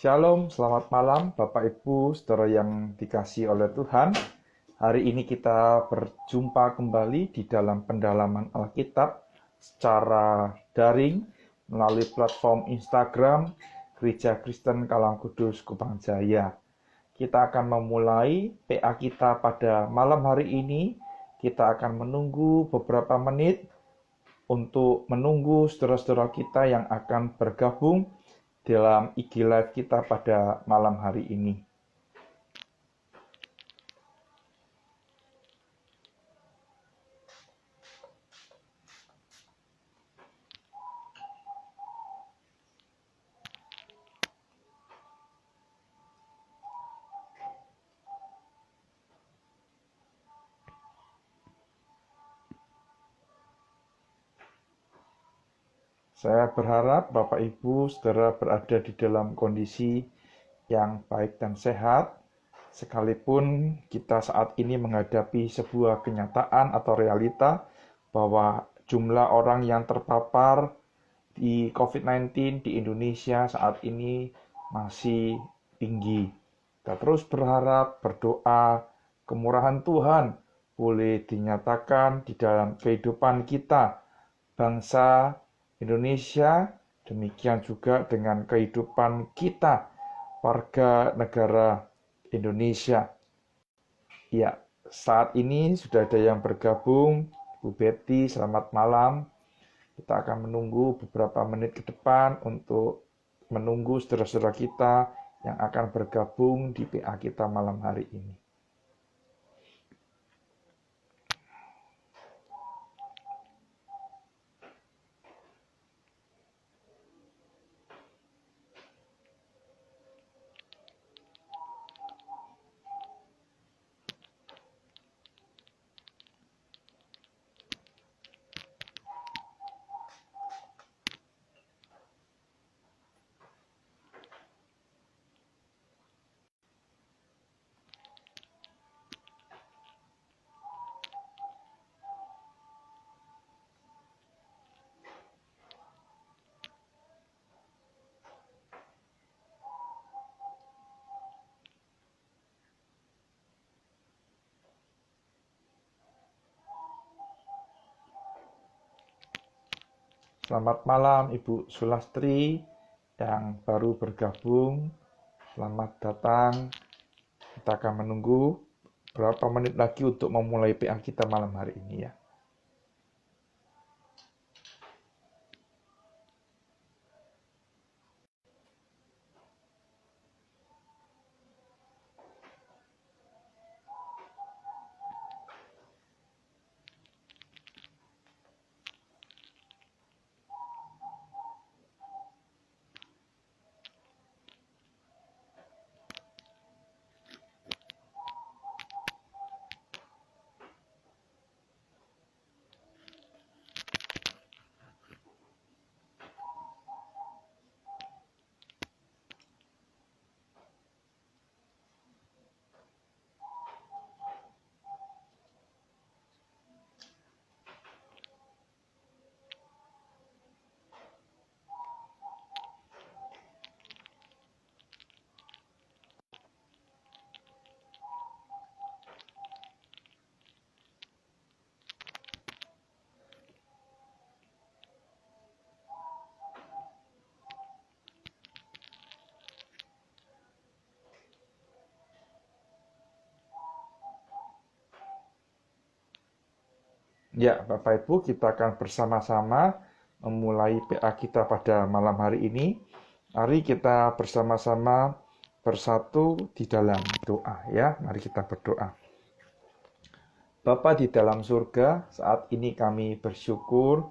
Shalom, selamat malam Bapak Ibu, saudara yang dikasihi oleh Tuhan. Hari ini kita berjumpa kembali di dalam pendalaman Alkitab secara daring melalui platform Instagram Gereja Kristen Kalang Kudus Kupang Jaya. Kita akan memulai PA kita pada malam hari ini. Kita akan menunggu beberapa menit untuk menunggu saudara-saudara kita yang akan bergabung dalam IG Live kita pada malam hari ini. Saya berharap Bapak Ibu saudara berada di dalam kondisi yang baik dan sehat, sekalipun kita saat ini menghadapi sebuah kenyataan atau realita bahwa jumlah orang yang terpapar di COVID-19 di Indonesia saat ini masih tinggi. Kita terus berharap, berdoa, kemurahan Tuhan boleh dinyatakan di dalam kehidupan kita, bangsa Indonesia, demikian juga dengan kehidupan kita, warga negara Indonesia. Ya, saat ini sudah ada yang bergabung. Bu Betty, selamat malam. Kita akan menunggu beberapa menit ke depan untuk menunggu saudara-saudara kita yang akan bergabung di PA kita malam hari ini. Selamat malam Ibu Sulastri yang baru bergabung. Selamat datang. Kita akan menunggu berapa menit lagi untuk memulai PA kita malam hari ini ya. Ya, Bapak Ibu, kita akan bersama-sama memulai PA kita pada malam hari ini. Mari kita bersama-sama bersatu di dalam doa ya. Mari kita berdoa. Bapa di dalam surga, saat ini kami bersyukur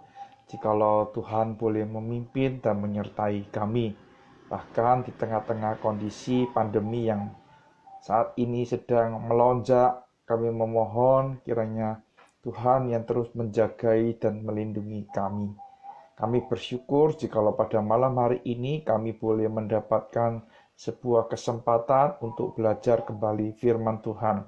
jikalau Tuhan boleh memimpin dan menyertai kami. Bahkan di tengah-tengah kondisi pandemi yang saat ini sedang melonjak, kami memohon kiranya Tuhan yang terus menjagai dan melindungi kami. Kami bersyukur jikalau pada malam hari ini kami boleh mendapatkan sebuah kesempatan untuk belajar kembali firman Tuhan.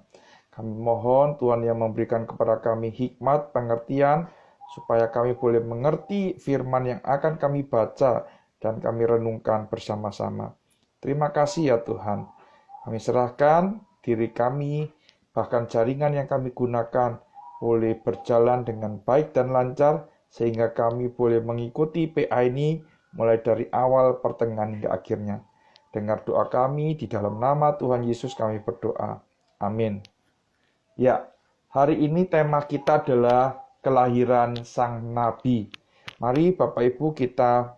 Kami mohon Tuhan yang memberikan kepada kami hikmat, pengertian, supaya kami boleh mengerti firman yang akan kami baca dan kami renungkan bersama-sama. Terima kasih ya Tuhan. Kami serahkan diri kami, bahkan jaringan yang kami gunakan, boleh berjalan dengan baik dan lancar, sehingga kami boleh mengikuti PA ini mulai dari awal, pertengahan, hingga akhirnya. Dengar doa kami, di dalam nama Tuhan Yesus kami berdoa. Amin. Ya, hari ini tema kita adalah kelahiran Sang Nabi. Mari Bapak Ibu kita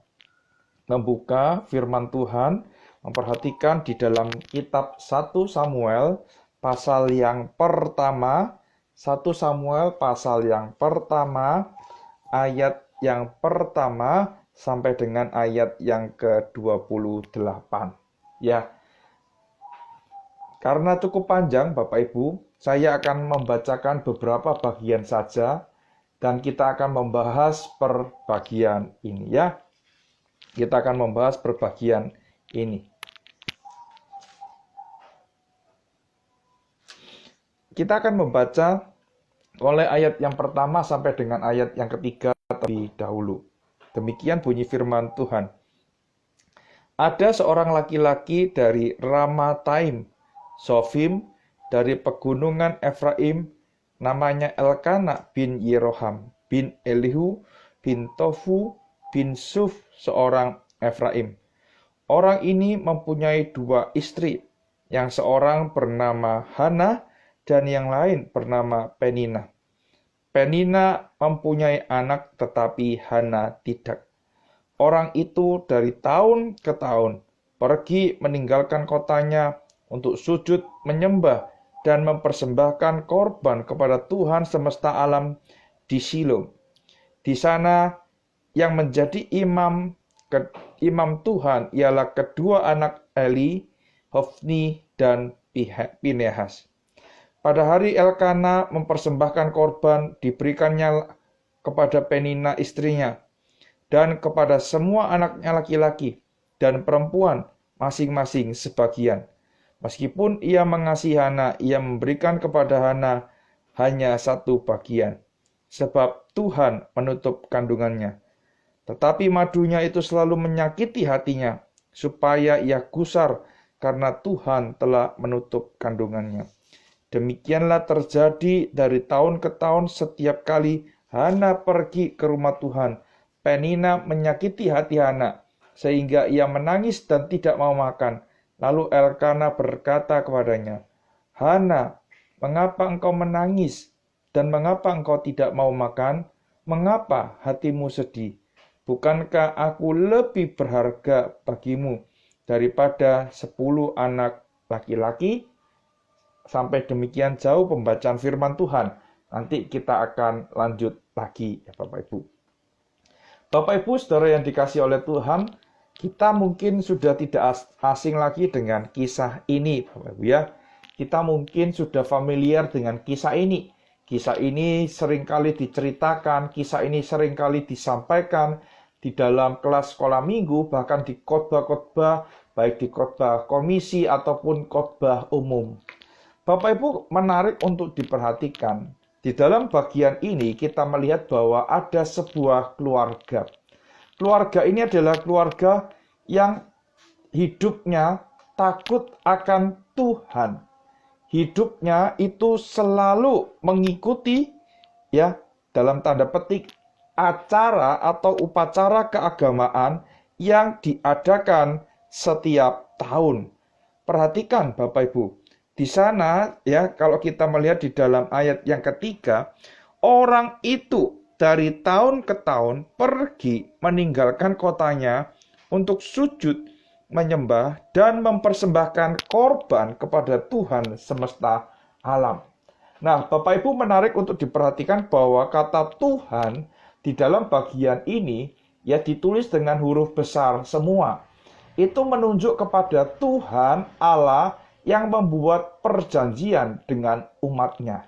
membuka firman Tuhan, memperhatikan di dalam kitab 1 Samuel pasal yang pertama, 1 Samuel pasal yang pertama, ayat yang pertama sampai dengan ayat yang ke-28. Ya. Karena cukup panjang Bapak Ibu, saya akan membacakan beberapa bagian saja dan kita akan membahas per bagian ini ya. Kita akan membahas per bagian ini. Kita akan membaca mulai ayat yang pertama sampai dengan ayat yang ketiga terlebih dahulu. Demikian bunyi firman Tuhan. Ada seorang laki-laki dari Ramataim, Sofim, dari pegunungan Efraim, namanya Elkana bin Yeroham, bin Elihu, bin Tofu, bin Suf, seorang Efraim. Orang ini mempunyai dua istri, yang seorang bernama Hana dan yang lain bernama Penina. Penina mempunyai anak tetapi Hana tidak. Orang itu dari tahun ke tahun pergi meninggalkan kotanya untuk sujud menyembah dan mempersembahkan korban kepada Tuhan semesta alam di Shilo. Di sana yang menjadi imam Tuhan ialah kedua anak Eli, Hofni dan Pinehas. Pada hari Elkana mempersembahkan korban, diberikannya kepada Penina istrinya dan kepada semua anaknya laki-laki dan perempuan masing-masing sebagian. Meskipun ia mengasihi Hana, ia memberikan kepada Hana hanya satu bagian, sebab Tuhan menutup kandungannya. Tetapi madunya itu selalu menyakiti hatinya, supaya ia gusar karena Tuhan telah menutup kandungannya. Demikianlah terjadi dari tahun ke tahun. Setiap kali Hana pergi ke rumah Tuhan, Penina menyakiti hati Hana, sehingga ia menangis dan tidak mau makan. Lalu Elkana berkata kepadanya, Hana, mengapa engkau menangis? Dan mengapa engkau tidak mau makan? Mengapa hatimu sedih? Bukankah aku lebih berharga bagimu daripada 10 anak laki-laki? Sampai demikian jauh pembacaan firman Tuhan. Nanti kita akan lanjut lagi ya Bapak Ibu. Bapak Ibu, saudara yang dikasihi oleh Tuhan, kita mungkin sudah tidak asing lagi dengan kisah ini Bapak Ibu ya. Kita mungkin sudah familiar dengan kisah ini. Kisah ini seringkali diceritakan, kisah ini seringkali disampaikan di dalam kelas sekolah minggu, bahkan di khotbah-khotbah, baik di khotbah komisi ataupun khotbah umum. Bapak Ibu, menarik untuk diperhatikan. Di dalam bagian ini kita melihat bahwa ada sebuah keluarga. Keluarga ini adalah keluarga yang hidupnya takut akan Tuhan. Hidupnya itu selalu mengikuti ya dalam tanda petik acara atau upacara keagamaan yang diadakan setiap tahun. Perhatikan Bapak Ibu. Di sana ya kalau kita melihat di dalam ayat yang ketiga, orang itu dari tahun ke tahun pergi meninggalkan kotanya untuk sujud, menyembah dan mempersembahkan korban kepada Tuhan semesta alam. Nah, Bapak Ibu menarik untuk diperhatikan bahwa kata Tuhan di dalam bagian ini ya ditulis dengan huruf besar semua. Itu menunjuk kepada Tuhan Allah yang membuat perjanjian dengan umatnya.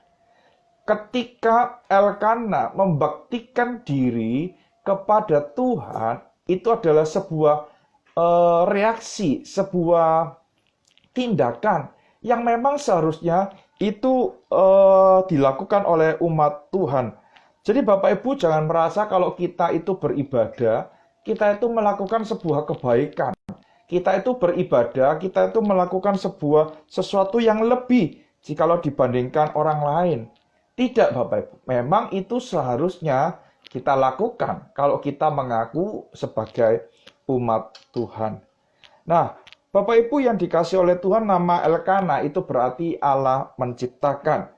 Ketika Elkana membaktikan diri kepada Tuhan, itu adalah sebuah reaksi, sebuah tindakan yang memang seharusnya itu dilakukan oleh umat Tuhan. Jadi Bapak Ibu jangan merasa kalau kita itu beribadah, kita itu melakukan sebuah kebaikan. kita itu beribadah, kita itu melakukan sesuatu yang lebih jikalau dibandingkan orang lain. Tidak, Bapak Ibu. Memang itu seharusnya kita lakukan kalau kita mengaku sebagai umat Tuhan. Nah, Bapak Ibu yang dikasih oleh Tuhan, nama Elkana itu berarti Allah menciptakan.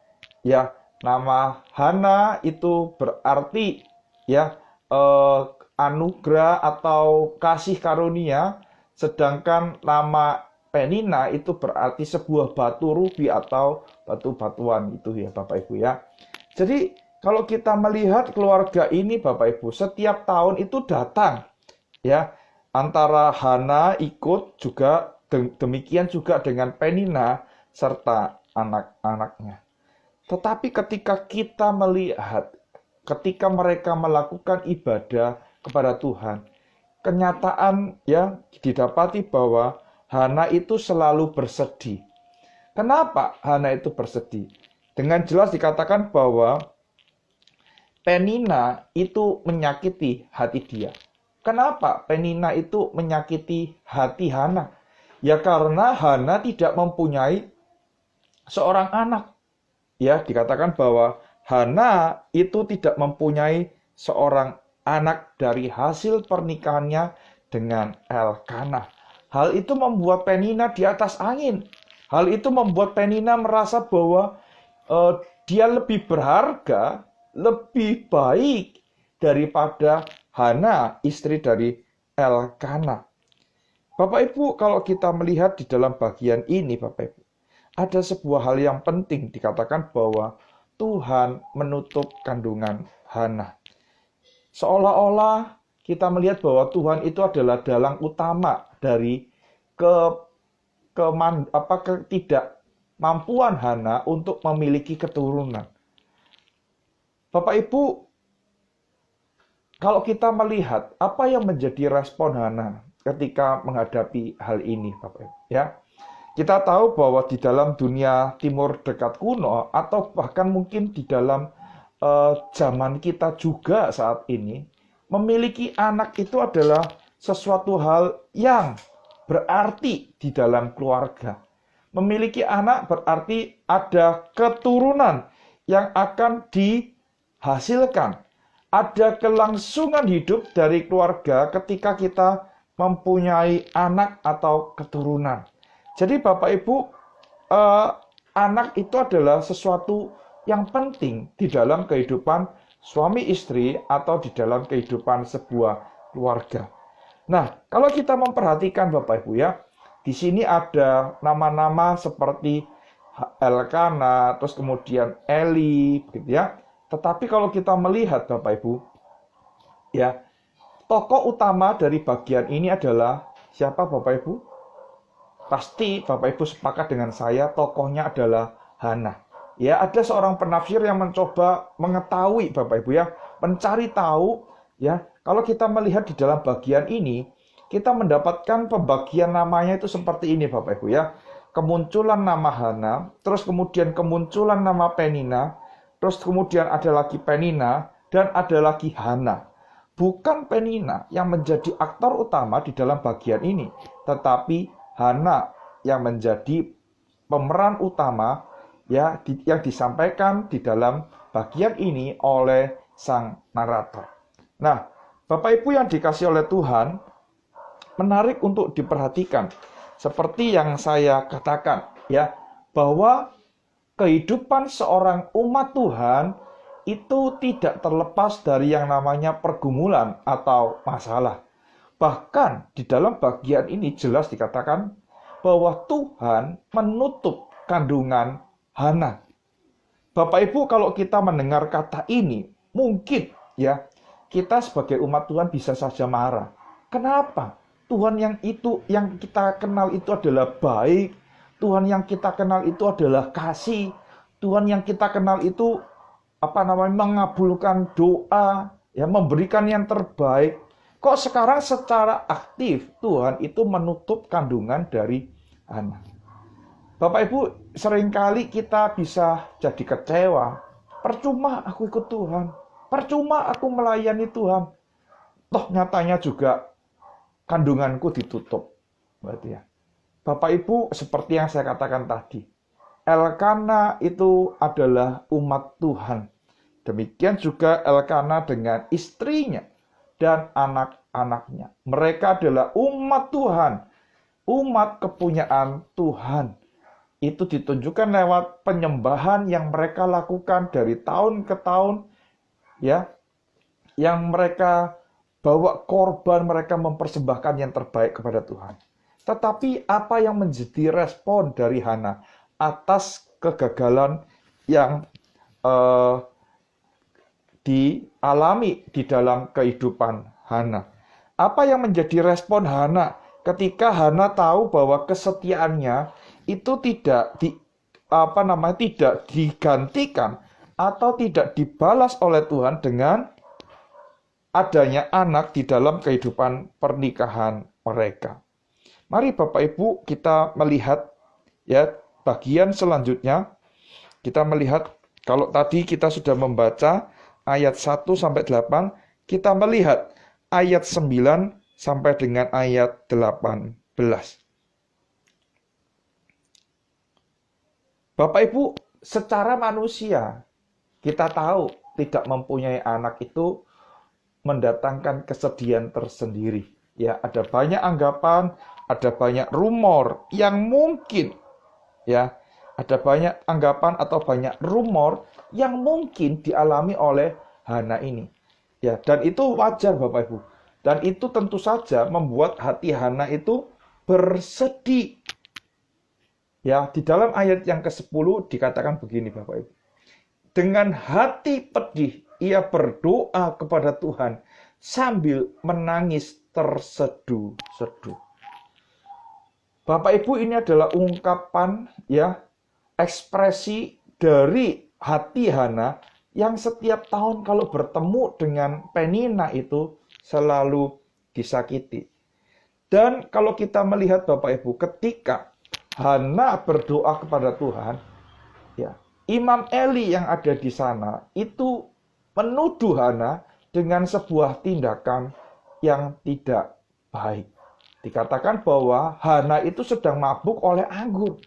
Ya, nama Hana itu berarti ya anugerah atau kasih karunia, sedangkan nama Penina itu berarti sebuah batu rubi atau batu-batuan itu ya Bapak Ibu ya. Jadi kalau kita melihat keluarga ini Bapak Ibu, setiap tahun itu datang ya, antara Hana ikut juga, demikian juga dengan Penina serta anak-anaknya. Tetapi ketika kita melihat, ketika mereka melakukan ibadah kepada Tuhan, kenyataan ya didapati bahwa Hana itu selalu bersedih. Kenapa Hana itu bersedih? Dengan jelas dikatakan bahwa Penina itu menyakiti hati dia. Kenapa Penina itu menyakiti hati Hana? Ya karena Hana tidak mempunyai seorang anak. Ya, dikatakan bahwa Hana itu tidak mempunyai seorang anak dari hasil pernikahannya dengan Elkana. Hal itu membuat Penina di atas angin. Hal itu membuat Penina merasa bahwa dia lebih berharga, lebih baik daripada Hana, istri dari Elkana. Bapak Ibu, kalau kita melihat di dalam bagian ini, Bapak Ibu, ada sebuah hal yang penting, dikatakan bahwa Tuhan menutup kandungan Hana. Seolah-olah kita melihat bahwa Tuhan itu adalah dalang utama dari ketidakmampuan Hana untuk memiliki keturunan. Bapak Ibu, kalau kita melihat apa yang menjadi respon Hana ketika menghadapi hal ini, Bapak Ibu, ya. Kita tahu bahwa di dalam dunia timur dekat kuno, atau bahkan mungkin di dalam zaman kita juga saat ini, memiliki anak itu adalah sesuatu hal yang berarti di dalam keluarga. Memiliki anak berarti ada keturunan yang akan dihasilkan. Ada kelangsungan hidup dari keluarga ketika kita mempunyai anak atau keturunan. Jadi Bapak Ibu, anak itu adalah sesuatu yang penting di dalam kehidupan suami istri atau di dalam kehidupan sebuah keluarga. Nah, kalau kita memperhatikan Bapak Ibu ya, di sini ada nama-nama seperti Elkana, terus kemudian Eli, begitu ya. Tetapi kalau kita melihat Bapak Ibu, ya, tokoh utama dari bagian ini adalah siapa Bapak Ibu? Pasti Bapak Ibu sepakat dengan saya, tokohnya adalah Hana. Ya, ada seorang penafsir yang mencoba mengetahui Bapak Ibu ya, mencari tahu ya, kalau kita melihat di dalam bagian ini, kita mendapatkan pembagian namanya itu seperti ini Bapak Ibu ya. Kemunculan nama Hana, terus kemudian kemunculan nama Penina, terus kemudian ada lagi Penina, dan ada lagi Hana. Bukan Penina yang menjadi aktor utama di dalam bagian ini, tetapi Hana yang menjadi pemeran utama ya yang disampaikan di dalam bagian ini oleh sang narator. Nah, Bapak Ibu yang dikasih oleh Tuhan, menarik untuk diperhatikan. Seperti yang saya katakan ya, bahwa kehidupan seorang umat Tuhan itu tidak terlepas dari yang namanya pergumulan atau masalah. Bahkan di dalam bagian ini jelas dikatakan bahwa Tuhan menutup kandungan Hana. Bapak Ibu, kalau kita mendengar kata ini, mungkin ya kita sebagai umat Tuhan bisa saja marah. Kenapa? Tuhan yang kita kenal itu adalah baik, Tuhan yang kita kenal itu adalah kasih, Tuhan yang kita kenal itu mengabulkan doa, ya memberikan yang terbaik. Kok sekarang secara aktif Tuhan itu menutup kandungan dari anak? Bapak Ibu, seringkali kita bisa jadi kecewa. Percuma aku ikut Tuhan. Percuma aku melayani Tuhan. Toh nyatanya juga kandunganku ditutup. Berarti ya. Bapak Ibu, seperti yang saya katakan tadi, Elkana itu adalah umat Tuhan. Demikian juga Elkana dengan istrinya dan anak-anaknya. Mereka adalah umat Tuhan, umat kepunyaan Tuhan. Itu ditunjukkan lewat penyembahan yang mereka lakukan dari tahun ke tahun, ya, yang mereka bawa korban, mereka mempersembahkan yang terbaik kepada Tuhan. Tetapi apa yang menjadi respon dari Hana atas kegagalan yang dialami di dalam kehidupan Hana? Apa yang menjadi respon Hana ketika Hana tahu bahwa kesetiaannya itu tidak tidak digantikan atau tidak dibalas oleh Tuhan dengan adanya anak di dalam kehidupan pernikahan mereka. Mari Bapak Ibu kita melihat ya bagian selanjutnya. Kita melihat kalau tadi kita sudah membaca ayat 1 sampai 8, kita melihat ayat 9 sampai dengan ayat 18. Bapak Ibu, secara manusia kita tahu tidak mempunyai anak itu mendatangkan kesedihan tersendiri. Ya, ada banyak anggapan, ada banyak rumor yang mungkin ya, ada banyak anggapan atau banyak rumor yang mungkin dialami oleh Hana ini. Ya, dan itu wajar Bapak Ibu. Dan itu tentu saja membuat hati Hana itu bersedih. Ya, di dalam ayat yang ke-10 dikatakan begini Bapak Ibu. Dengan hati pedih ia berdoa kepada Tuhan sambil menangis terseduh-seduh. Bapak Ibu, ini adalah ungkapan ya, ekspresi dari hati Hana yang setiap tahun kalau bertemu dengan Penina itu selalu disakiti. Dan kalau kita melihat Bapak Ibu, ketika Hana berdoa kepada Tuhan, ya, Imam Eli yang ada di sana itu menuduh Hana dengan sebuah tindakan yang tidak baik. Dikatakan bahwa Hana itu sedang mabuk oleh anggur.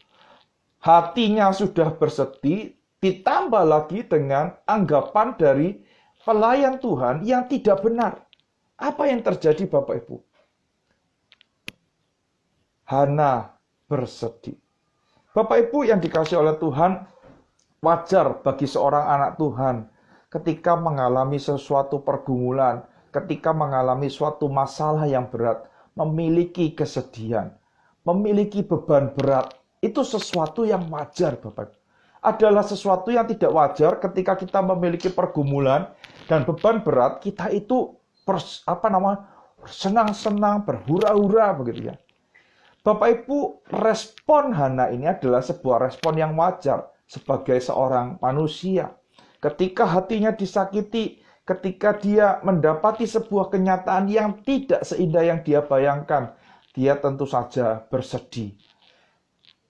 Hatinya sudah bersedih, ditambah lagi dengan anggapan dari pelayan Tuhan yang tidak benar. Apa yang terjadi Bapak Ibu? Hana bersedih. Bapak Ibu yang dikasihi oleh Tuhan, wajar bagi seorang anak Tuhan ketika mengalami sesuatu pergumulan, ketika mengalami suatu masalah yang berat, memiliki kesedihan, memiliki beban berat, itu sesuatu yang wajar Bapak. Adalah sesuatu yang tidak wajar ketika kita memiliki pergumulan dan beban berat, kita itu senang-senang, berhura-hura begitu ya. Bapak Ibu, respon Hana ini adalah sebuah respon yang wajar sebagai seorang manusia. Ketika hatinya disakiti, ketika dia mendapati sebuah kenyataan yang tidak seindah yang dia bayangkan, dia tentu saja bersedih.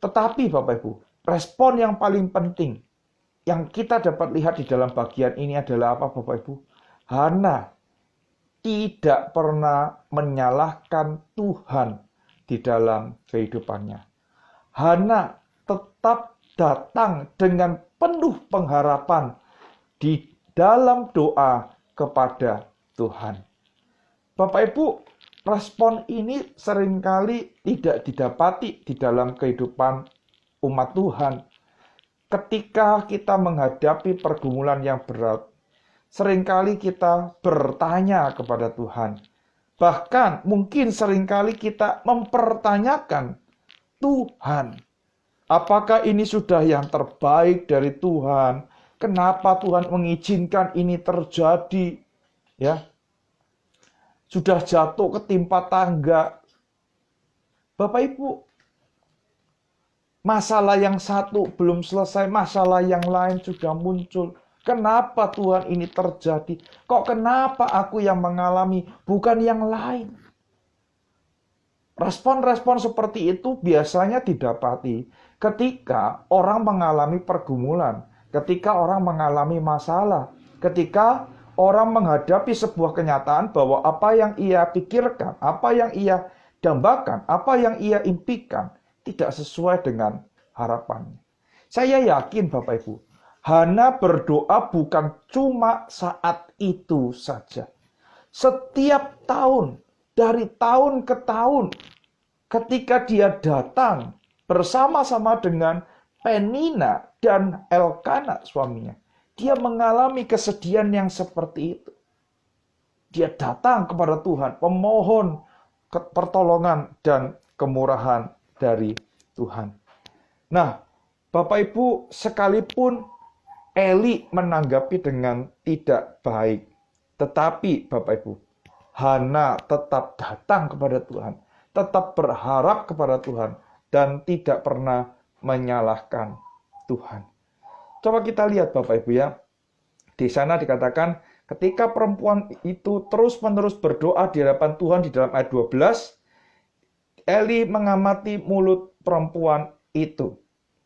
Tetapi Bapak Ibu, respon yang paling penting yang kita dapat lihat di dalam bagian ini adalah apa Bapak Ibu? Hana tidak pernah menyalahkan Tuhan di dalam kehidupannya. Hana tetap datang dengan penuh pengharapan di dalam doa kepada Tuhan. Bapak Ibu, respon ini seringkali tidak didapati di dalam kehidupan umat Tuhan. Ketika kita menghadapi pergumulan yang berat, seringkali kita bertanya kepada Tuhan. Bahkan mungkin seringkali kita mempertanyakan Tuhan. Apakah ini sudah yang terbaik dari Tuhan? Kenapa Tuhan mengizinkan ini terjadi? Ya, sudah jatuh ketimpa tangga. Bapak Ibu, masalah yang satu belum selesai, masalah yang lain sudah muncul. Kenapa Tuhan ini terjadi? Kok kenapa aku yang mengalami, bukan yang lain? Respon-respon seperti itu biasanya didapati ketika orang mengalami pergumulan, ketika orang mengalami masalah, ketika orang menghadapi sebuah kenyataan bahwa apa yang ia pikirkan, apa yang ia Dan bahkan apa yang ia impikan tidak sesuai dengan harapannya. Saya yakin Bapak Ibu, Hana berdoa bukan cuma saat itu saja. Setiap tahun, dari tahun ke tahun, ketika dia datang bersama-sama dengan Penina dan Elkana suaminya, dia mengalami kesedihan yang seperti itu. Dia datang kepada Tuhan, memohon pertolongan dan kemurahan dari Tuhan. Nah, Bapak Ibu, sekalipun Eli menanggapi dengan tidak baik, tetapi Bapak Ibu, Hana tetap datang kepada Tuhan, tetap berharap kepada Tuhan, dan tidak pernah menyalahkan Tuhan. Coba kita lihat Bapak Ibu ya, di sana dikatakan ketika perempuan itu terus-menerus berdoa di hadapan Tuhan di dalam ayat 12, Eli mengamati mulut perempuan itu.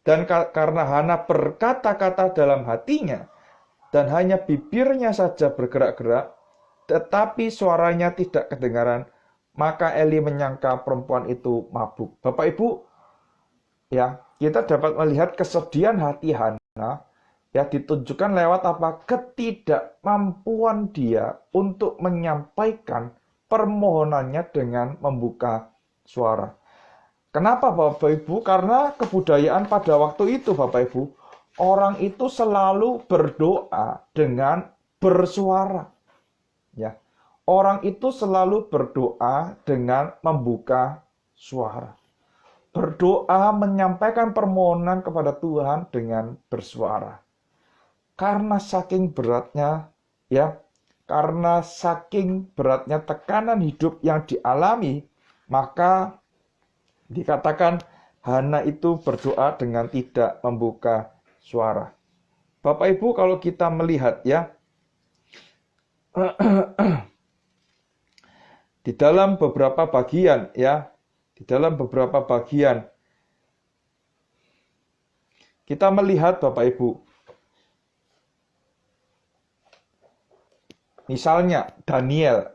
Dan karena Hana berkata-kata dalam hatinya, dan hanya bibirnya saja bergerak-gerak, tetapi suaranya tidak kedengaran, maka Eli menyangka perempuan itu mabuk. Bapak Ibu, ya, kita dapat melihat kesedihan hati Hana, ya, ditunjukkan lewat apa? Ketidakmampuan dia untuk menyampaikan permohonannya dengan membuka suara. Kenapa Bapak Ibu? Karena kebudayaan pada waktu itu Bapak Ibu, orang itu selalu berdoa dengan bersuara. Ya. Orang itu selalu berdoa dengan membuka suara. Berdoa menyampaikan permohonan kepada Tuhan dengan bersuara. Karena saking beratnya, ya, karena saking beratnya tekanan hidup yang dialami, maka dikatakan Hana itu berdoa dengan tidak membuka suara. Bapak Ibu, kalau kita melihat ya, di dalam beberapa bagian ya, di dalam beberapa bagian kita melihat Bapak Ibu, misalnya Daniel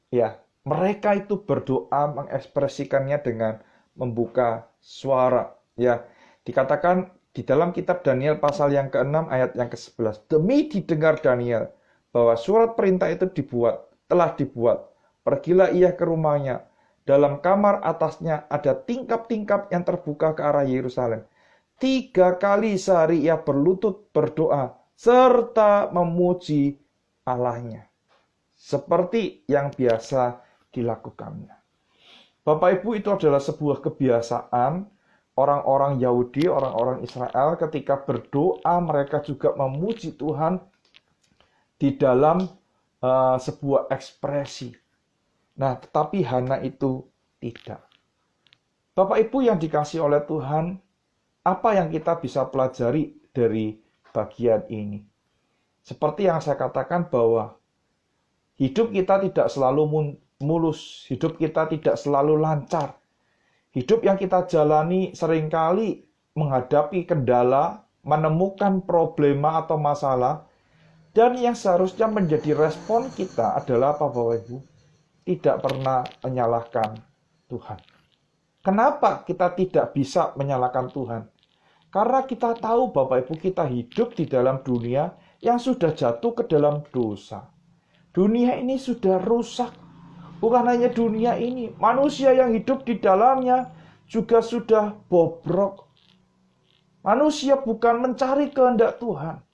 ya, mereka itu berdoa mengekspresikannya dengan membuka suara ya. Dikatakan di dalam kitab Daniel pasal yang ke-6 ayat yang ke-11, demi didengar Daniel bahwa surat perintah itu telah dibuat. Pergilah ia ke rumahnya. Dalam kamar atasnya ada tingkap-tingkap yang terbuka ke arah Yerusalem. 3 kali sehari ia berlutut berdoa serta memuji Allahnya, seperti yang biasa dilakukannya. Bapak Ibu, itu adalah sebuah kebiasaan orang-orang Yahudi, orang-orang Israel ketika berdoa mereka juga memuji Tuhan di dalam sebuah ekspresi. Nah, tetapi Hana itu tidak. Bapak Ibu yang dikasihi oleh Tuhan, apa yang kita bisa pelajari dari bagian ini? Seperti yang saya katakan bahwa hidup kita tidak selalu mulus, hidup kita tidak selalu lancar. Hidup yang kita jalani seringkali menghadapi kendala, menemukan problema atau masalah, dan yang seharusnya menjadi respon kita adalah apa Bapak Ibu? Tidak pernah menyalahkan Tuhan. Kenapa kita tidak bisa menyalahkan Tuhan? Karena kita tahu Bapak Ibu, kita hidup di dalam dunia yang sudah jatuh ke dalam dosa. Dunia ini sudah rusak. Bukan hanya dunia ini, manusia yang hidup di dalamnya juga sudah bobrok. Manusia bukan mencari kehendak Tuhan.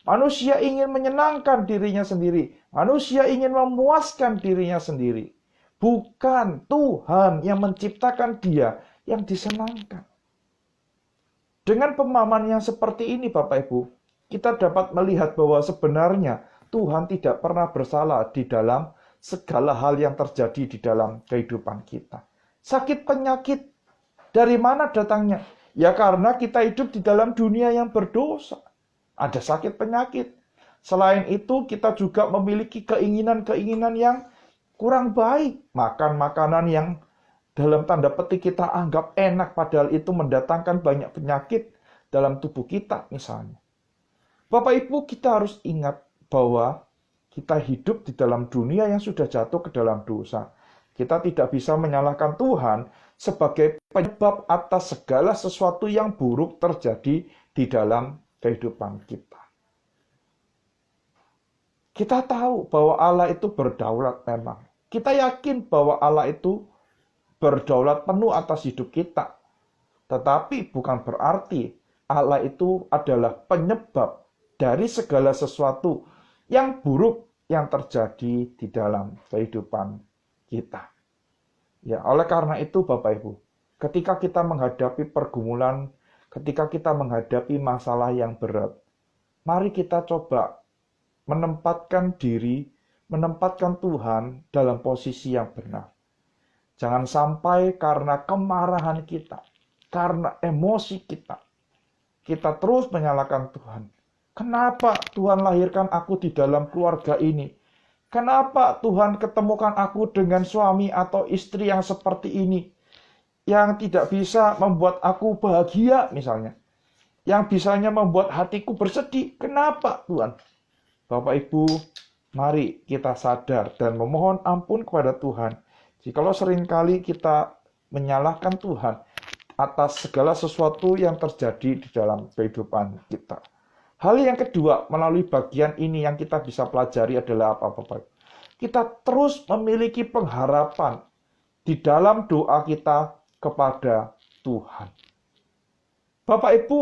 Manusia ingin menyenangkan dirinya sendiri. Manusia ingin memuaskan dirinya sendiri. Bukan Tuhan yang menciptakan dia yang disenangkan. Dengan pemahaman yang seperti ini Bapak Ibu, kita dapat melihat bahwa sebenarnya Tuhan tidak pernah bersalah di dalam segala hal yang terjadi di dalam kehidupan kita. Sakit penyakit, dari mana datangnya? Ya karena kita hidup di dalam dunia yang berdosa. Ada sakit penyakit. Selain itu, kita juga memiliki keinginan-keinginan yang kurang baik. Makan makanan yang dalam tanda petik kita anggap enak, padahal itu mendatangkan banyak penyakit dalam tubuh kita misalnya. Bapak Ibu, kita harus ingat bahwa kita hidup di dalam dunia yang sudah jatuh ke dalam dosa. Kita tidak bisa menyalahkan Tuhan sebagai penyebab atas segala sesuatu yang buruk terjadi di dalam kehidupan kita. Kita tahu bahwa Allah itu berdaulat memang. Kita yakin bahwa Allah itu berdaulat penuh atas hidup kita. Tetapi bukan berarti Allah itu adalah penyebab dari segala sesuatu yang buruk yang terjadi di dalam kehidupan kita. Ya, oleh karena itu Bapak Ibu, ketika kita menghadapi pergumulan, ketika kita menghadapi masalah yang berat, mari kita coba menempatkan diri, menempatkan Tuhan dalam posisi yang benar. Jangan sampai karena kemarahan kita, karena emosi kita terus menyalahkan Tuhan. Kenapa Tuhan lahirkan aku di dalam keluarga ini? Kenapa Tuhan ketemukan aku dengan suami atau istri yang seperti ini? Yang tidak bisa membuat aku bahagia misalnya. Yang bisanya membuat hatiku bersedih. Kenapa Tuhan? Bapak Ibu, mari kita sadar dan memohon ampun kepada Tuhan. Jikalau seringkali kita menyalahkan Tuhan atas segala sesuatu yang terjadi di dalam kehidupan kita. Hal yang kedua, melalui bagian ini yang kita bisa pelajari adalah apa, Bapak? Kita terus memiliki pengharapan di dalam doa kita kepada Tuhan. Bapak Ibu,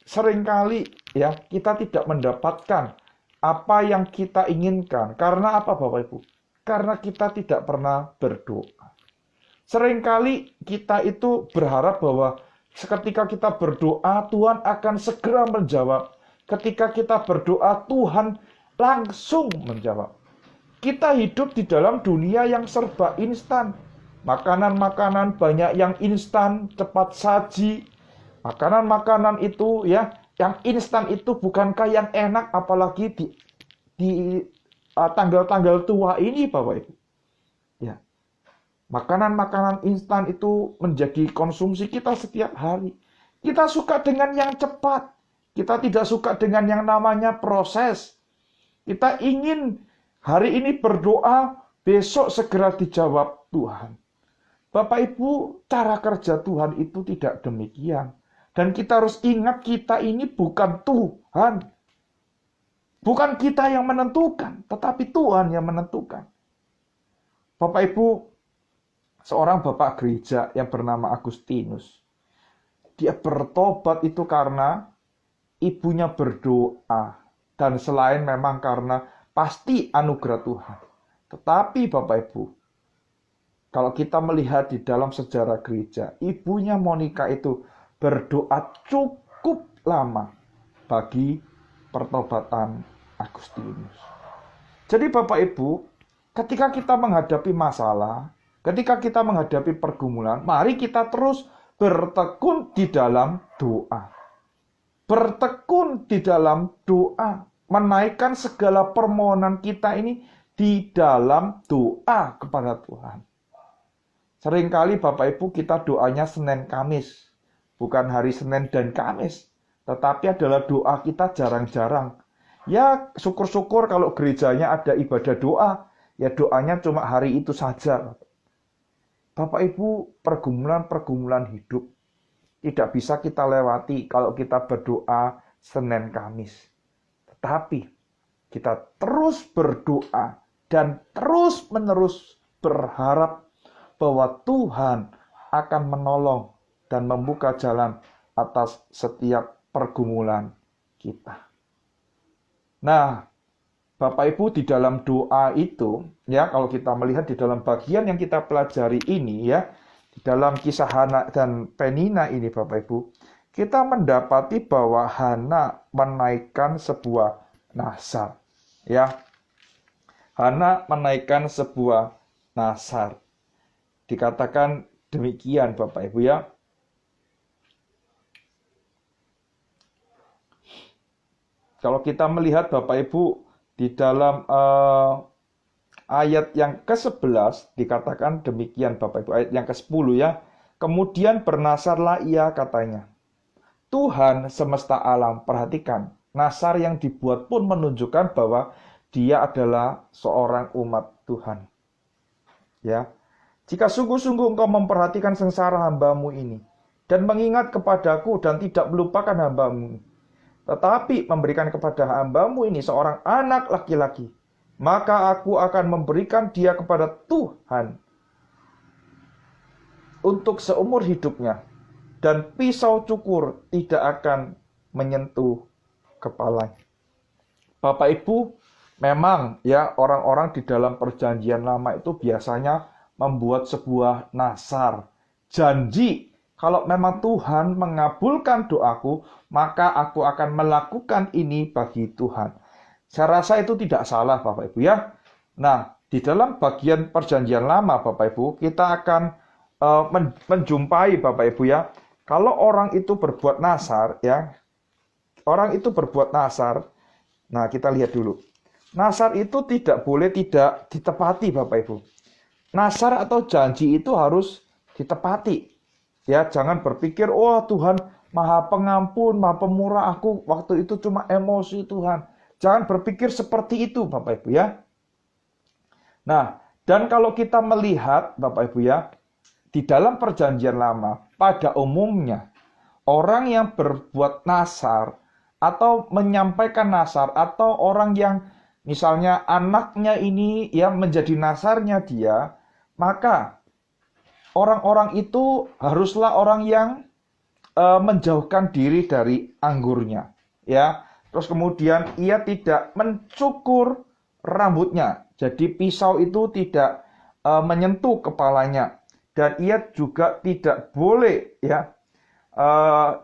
seringkali ya kita tidak mendapatkan apa yang kita inginkan. Karena apa, Bapak Ibu? Karena kita tidak pernah berdoa. Seringkali kita itu berharap bahwa ketika kita berdoa, Tuhan akan segera menjawab. Ketika kita berdoa, Tuhan langsung menjawab. Kita hidup di dalam dunia yang serba instan. Makanan-makanan banyak yang instan, cepat saji. Makanan-makanan itu ya, yang instan itu bukankah yang enak, apalagi di tanggal-tanggal tua ini, Bapak Ibu. Ya. Makanan-makanan instan itu menjadi konsumsi kita setiap hari. Kita suka dengan yang cepat. Kita tidak suka dengan yang namanya proses. Kita ingin hari ini berdoa, besok segera dijawab Tuhan. Bapak Ibu, cara kerja Tuhan itu tidak demikian. Dan kita harus ingat kita ini bukan Tuhan. Bukan kita yang menentukan, tetapi Tuhan yang menentukan. Bapak Ibu, seorang bapak gereja yang bernama Agustinus. Dia bertobat itu karena ibunya berdoa. Dan selain memang karena pasti anugerah Tuhan. Tetapi Bapak Ibu, kalau kita melihat di dalam sejarah gereja, ibunya Monica itu berdoa cukup lama bagi pertobatan Agustinus. Jadi Bapak Ibu, ketika kita menghadapi masalah, ketika kita menghadapi pergumulan, mari kita terus bertekun di dalam doa. Bertekun di dalam doa. Menaikkan segala permohonan kita ini di dalam doa kepada Tuhan. Seringkali Bapak Ibu kita doanya Senin Kamis. Bukan hari Senin dan Kamis. Tetapi adalah doa kita jarang-jarang. Ya syukur-syukur kalau gerejanya ada ibadah doa. Ya doanya cuma hari itu saja. Bapak Ibu, pergumulan-pergumulan hidup tidak bisa kita lewati kalau kita berdoa Senin Kamis. Tetapi kita terus berdoa dan terus-menerus berharap bahwa Tuhan akan menolong dan membuka jalan atas setiap pergumulan kita. Nah, Bapak Ibu, di dalam doa itu, ya kalau kita melihat di dalam bagian yang kita pelajari ini, ya di dalam kisah Hana dan Penina ini, Bapak Ibu, kita mendapati bahwa Hana menaikkan sebuah nasar, ya. Hana menaikkan sebuah nasar. Dikatakan demikian, Bapak Ibu, ya. Kalau kita melihat Bapak Ibu, di dalam ayat yang ke-11 dikatakan demikian Bapak Ibu. Ayat yang ke-10 ya. Kemudian bernasarlah ia katanya. Tuhan semesta alam, perhatikan. Nasar yang dibuat pun menunjukkan bahwa dia adalah seorang umat Tuhan. Ya, jika sungguh-sungguh engkau memperhatikan sengsara hamba-Mu ini, dan mengingat kepadaku dan tidak melupakan hamba-Mu, tetapi memberikan kepada hamba-Mu ini seorang anak laki-laki, maka aku akan memberikan dia kepada Tuhan untuk seumur hidupnya, dan pisau cukur tidak akan menyentuh kepalanya. Bapak Ibu, memang ya orang-orang di dalam perjanjian lama itu biasanya membuat sebuah nasar, janji kalau memang Tuhan mengabulkan doaku, maka aku akan melakukan ini bagi Tuhan. Saya rasa itu tidak salah Bapak Ibu ya. Nah, di dalam bagian perjanjian lama Bapak Ibu, kita akan menjumpai Bapak Ibu ya, kalau orang itu berbuat nasar ya, orang itu berbuat nasar. Nah, kita lihat dulu. Nasar itu tidak boleh tidak ditepati Bapak Ibu. Nasar atau janji itu harus ditepati. Ya, jangan berpikir, "Oh, Tuhan Maha Pengampun, Maha Pemurah, aku waktu itu cuma emosi Tuhan." Jangan berpikir seperti itu Bapak Ibu ya. Nah, dan kalau kita melihat Bapak Ibu ya, di dalam perjanjian lama, pada umumnya orang yang berbuat nasar atau menyampaikan nasar, atau orang yang misalnya anaknya ini ya menjadi nasarnya dia, maka orang-orang itu haruslah orang yang menjauhkan diri dari anggurnya, ya. Terus kemudian ia tidak mencukur rambutnya, jadi pisau itu tidak menyentuh kepalanya, dan ia juga tidak boleh ya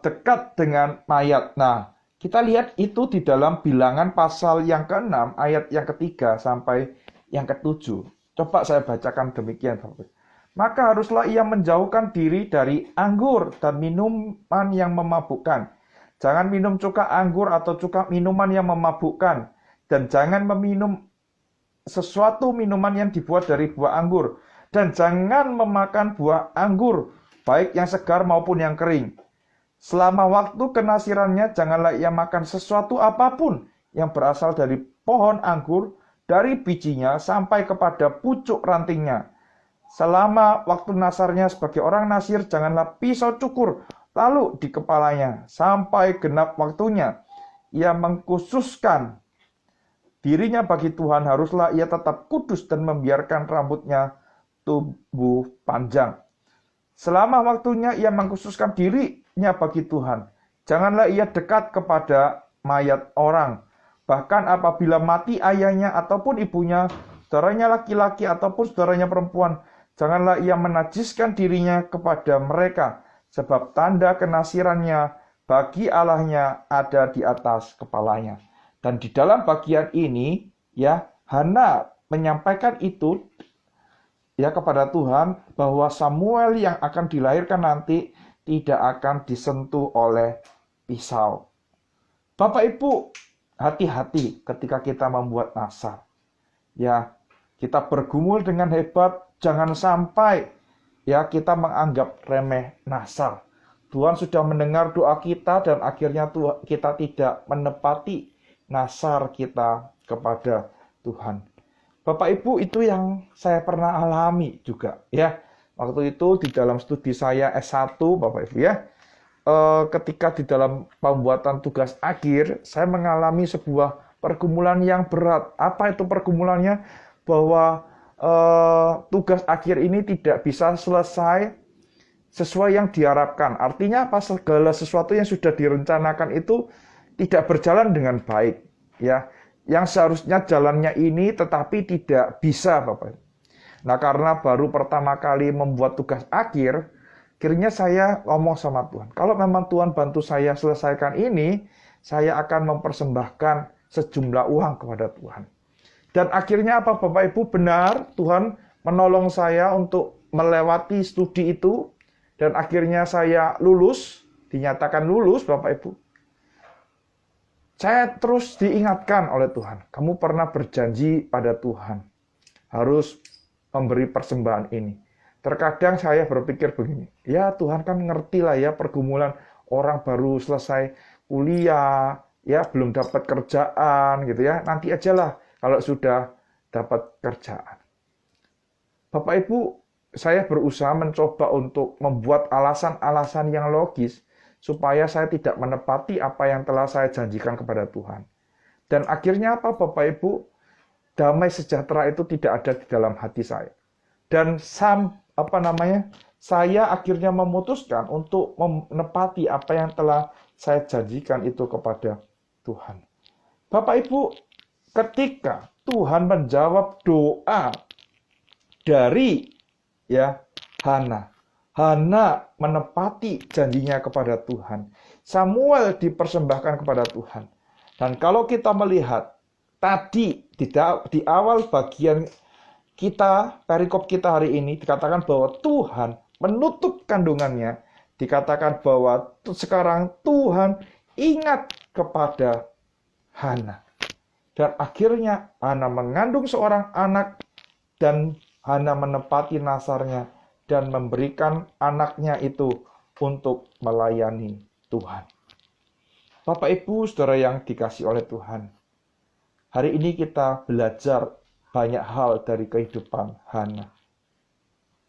dekat dengan mayat. Nah, kita lihat itu di dalam Bilangan pasal yang ke-6 ayat yang ke-3 sampai yang ke-7. Coba saya bacakan demikian, Bapak. Maka haruslah ia menjauhkan diri dari anggur dan minuman yang memabukkan. Jangan minum cuka anggur atau cuka minuman yang memabukkan. Dan jangan meminum sesuatu minuman yang dibuat dari buah anggur. Dan jangan memakan buah anggur, baik yang segar maupun yang kering. Selama waktu kenasirannya, janganlah ia makan sesuatu apapun yang berasal dari pohon anggur, dari bijinya sampai kepada pucuk rantingnya. Selama waktu nasarnya sebagai orang nasir, janganlah pisau cukur lalu di kepalanya sampai genap waktunya. Ia mengkhususkan dirinya bagi Tuhan, haruslah ia tetap kudus dan membiarkan rambutnya tumbuh panjang. Selama waktunya ia mengkhususkan dirinya bagi Tuhan. Janganlah ia dekat kepada mayat orang. Bahkan apabila mati ayahnya ataupun ibunya, saudaranya laki-laki ataupun saudaranya perempuan, janganlah ia menajiskan dirinya kepada mereka, sebab tanda kenasirannya bagi Allahnya ada di atas kepalanya. Dan di dalam bagian ini, ya, Hana menyampaikan itu ya kepada Tuhan, bahwa Samuel yang akan dilahirkan nanti tidak akan disentuh oleh pisau. Bapak Ibu, hati-hati ketika kita membuat nasar. Ya, kita bergumul dengan hebat, jangan sampai ya kita menganggap remeh nasar. Tuhan sudah mendengar doa kita dan akhirnya kita tidak menepati nasar kita kepada Tuhan. Bapak Ibu, itu yang saya pernah alami juga ya. Waktu itu di dalam studi saya S1 Bapak Ibu ya. Ketika di dalam pembuatan tugas akhir, saya mengalami sebuah pergumulan yang berat. Apa itu pergumulannya? Bahwa tugas akhir ini tidak bisa selesai sesuai yang diharapkan. Artinya apa? Segala sesuatu yang sudah direncanakan itu tidak berjalan dengan baik ya. Yang seharusnya jalannya ini tetapi tidak bisa Bapak. Nah, karena baru pertama kali membuat tugas akhir, akhirnya saya ngomong sama Tuhan, kalau memang Tuhan bantu saya selesaikan ini, saya akan mempersembahkan sejumlah uang kepada Tuhan. Dan akhirnya apa Bapak Ibu? Benar, Tuhan menolong saya untuk melewati studi itu, dan akhirnya saya lulus, dinyatakan lulus Bapak Ibu. Saya terus diingatkan oleh Tuhan, kamu pernah berjanji pada Tuhan, harus memberi persembahan ini. Terkadang saya berpikir begini, ya Tuhan kan ngerti lah ya pergumulan orang baru selesai kuliah, ya belum dapat kerjaan gitu ya, nanti aja lah kalau sudah dapat kerjaan. Bapak Ibu, saya berusaha mencoba untuk membuat alasan-alasan yang logis supaya saya tidak menepati apa yang telah saya janjikan kepada Tuhan. Dan akhirnya apa Bapak Ibu? Damai sejahtera itu tidak ada di dalam hati saya. Dan saya akhirnya memutuskan untuk menepati apa yang telah saya janjikan itu kepada Tuhan. Bapak Ibu, ketika Tuhan menjawab doa dari Hana menepati janjinya kepada Tuhan. Samuel dipersembahkan kepada Tuhan. Dan kalau kita melihat tadi di awal bagian kita, perikop kita hari ini, dikatakan bahwa Tuhan menutup kandungannya. Dikatakan bahwa sekarang Tuhan ingat kepada Hana. Dan akhirnya Hana mengandung seorang anak dan Hana menepati nasarnya dan memberikan anaknya itu untuk melayani Tuhan. Bapak Ibu, saudara yang dikasihi oleh Tuhan, hari ini kita belajar banyak hal dari kehidupan Hana.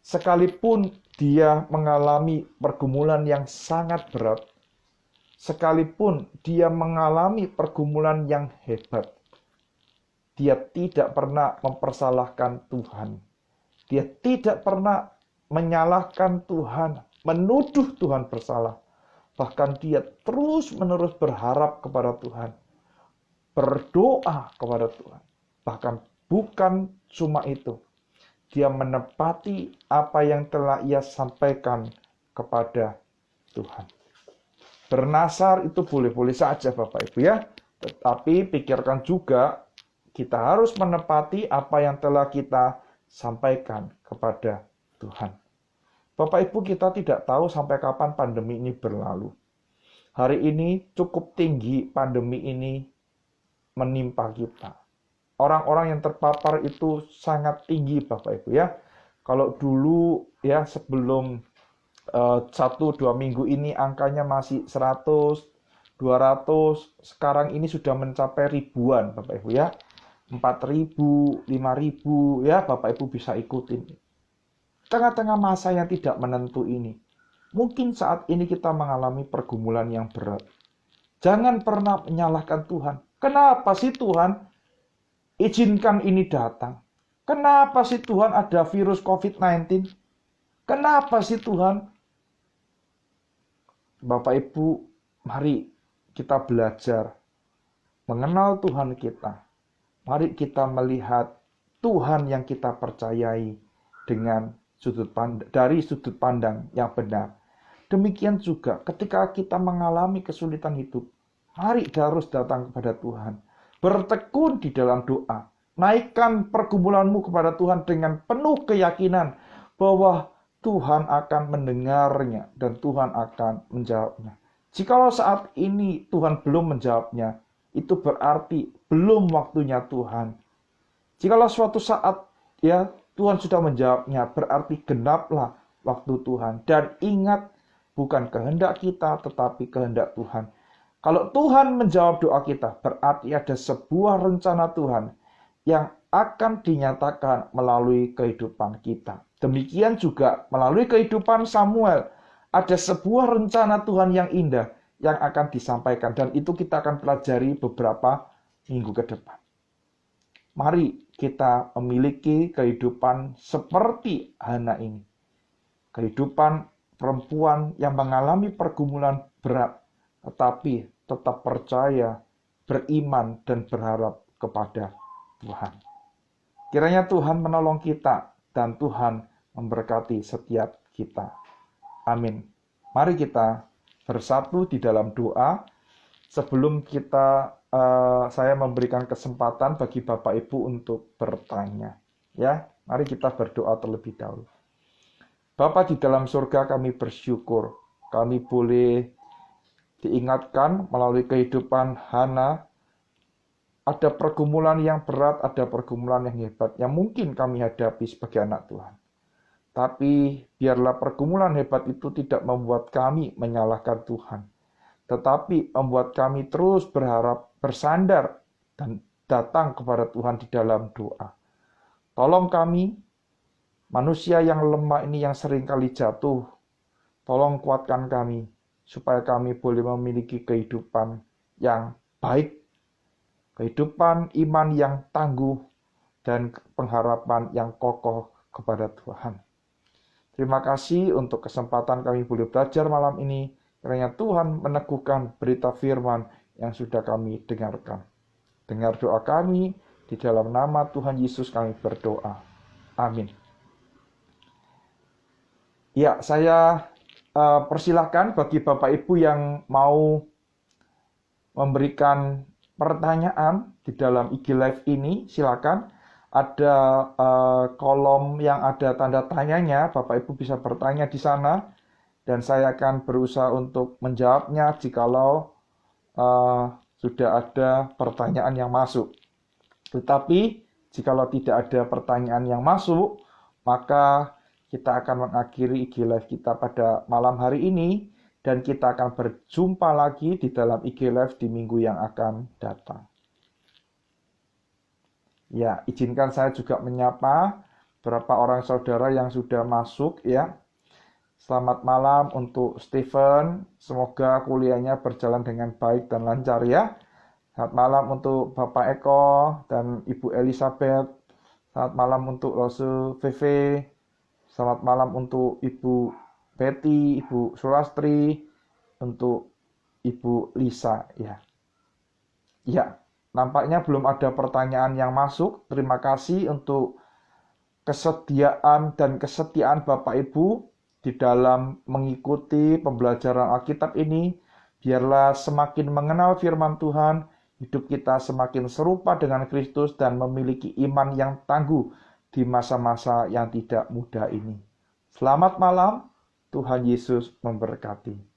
Sekalipun dia mengalami pergumulan yang sangat berat, sekalipun dia mengalami pergumulan yang hebat, dia tidak pernah mempersalahkan Tuhan. Dia tidak pernah menyalahkan Tuhan, menuduh Tuhan bersalah. Bahkan dia terus-menerus berharap kepada Tuhan, berdoa kepada Tuhan. Bahkan bukan cuma itu, dia menepati apa yang telah ia sampaikan kepada Tuhan. Bernasar itu boleh-boleh saja Bapak Ibu ya, tetapi pikirkan juga kita harus menepati apa yang telah kita sampaikan kepada Tuhan. Bapak Ibu, kita tidak tahu sampai kapan pandemi ini berlalu. Hari ini cukup tinggi pandemi ini menimpa kita. Orang-orang yang terpapar itu sangat tinggi Bapak Ibu ya. Kalau dulu ya sebelum 1-2 minggu ini angkanya masih 100, 200, sekarang ini sudah mencapai ribuan Bapak Ibu ya. 4.000, 5.000 ya Bapak Ibu bisa ikutin. Tengah-tengah masa yang tidak menentu ini, mungkin saat ini kita mengalami pergumulan yang berat. Jangan pernah menyalahkan Tuhan. Kenapa sih Tuhan izinkan ini datang? Kenapa sih Tuhan ada virus COVID-19? Kenapa sih Tuhan? Bapak Ibu, mari kita belajar mengenal Tuhan kita. Mari kita melihat Tuhan yang kita percayai dengan dari sudut pandang yang benar. Demikian juga ketika kita mengalami kesulitan hidup, mari harus datang kepada Tuhan. Bertekun di dalam doa. Naikkan pergumulanmu kepada Tuhan dengan penuh keyakinan bahwa Tuhan akan mendengarnya dan Tuhan akan menjawabnya. Jikalau saat ini Tuhan belum menjawabnya, itu berarti belum waktunya Tuhan. Jikalau suatu saat Tuhan sudah menjawabnya, berarti genaplah waktu Tuhan. Dan ingat, bukan kehendak kita, tetapi kehendak Tuhan. Kalau Tuhan menjawab doa kita, berarti ada sebuah rencana Tuhan yang akan dinyatakan melalui kehidupan kita. Demikian juga melalui kehidupan Samuel, ada sebuah rencana Tuhan yang indah yang akan disampaikan. Dan itu kita akan pelajari beberapa minggu ke depan. Mari kita memiliki kehidupan seperti Hana ini. Kehidupan perempuan yang mengalami pergumulan berat, tetapi tetap percaya, beriman, dan berharap kepada Tuhan. Kiranya Tuhan menolong kita dan Tuhan memberkati setiap kita. Amin. Mari kita bersatu di dalam doa. Sebelum saya memberikan kesempatan bagi Bapak Ibu untuk bertanya. Ya, mari kita berdoa terlebih dahulu. Bapa di dalam surga, kami bersyukur kami boleh diingatkan melalui kehidupan Hana. Ada pergumulan yang berat, ada pergumulan yang hebat yang mungkin kami hadapi sebagai anak Tuhan. Tapi biarlah pergumulan hebat itu tidak membuat kami menyalahkan Tuhan, tetapi membuat kami terus berharap, bersandar, dan datang kepada Tuhan di dalam doa. Tolong kami Manusia yang lemah ini yang sering kali jatuh, tolong kuatkan kami, supaya kami boleh memiliki kehidupan yang baik, kehidupan iman yang tangguh, dan pengharapan yang kokoh kepada Tuhan. Terima kasih untuk kesempatan kami boleh belajar malam ini. Kiranya Tuhan meneguhkan berita firman yang sudah kami dengarkan. Dengar doa kami, di dalam nama Tuhan Yesus kami berdoa. Amin. Ya, saya persilahkan bagi Bapak Ibu yang mau memberikan pertanyaan di dalam IG Live ini, silakan. Ada kolom yang ada tanda tanyanya, Bapak Ibu bisa bertanya di sana, dan saya akan berusaha untuk menjawabnya jikalau sudah ada pertanyaan yang masuk. Tetapi, jikalau tidak ada pertanyaan yang masuk, maka kita akan mengakhiri IG Live kita pada malam hari ini, dan kita akan berjumpa lagi di dalam IG Live di minggu yang akan datang. Ya, izinkan saya juga menyapa beberapa orang saudara yang sudah masuk ya. Selamat malam untuk Stephen, semoga kuliahnya berjalan dengan baik dan lancar ya. Selamat malam untuk Bapak Eko dan Ibu Elizabeth. Selamat malam untuk Rose VV. Selamat malam untuk Ibu Betty, Ibu Sulastri, untuk Ibu Lisa ya. Ya, nampaknya belum ada pertanyaan yang masuk. Terima kasih untuk kesediaan dan kesetiaan Bapak Ibu di dalam mengikuti pembelajaran Alkitab ini. Biarlah semakin mengenal firman Tuhan, hidup kita semakin serupa dengan Kristus dan memiliki iman yang tangguh di masa-masa yang tidak mudah ini. Selamat malam, Tuhan Yesus memberkati.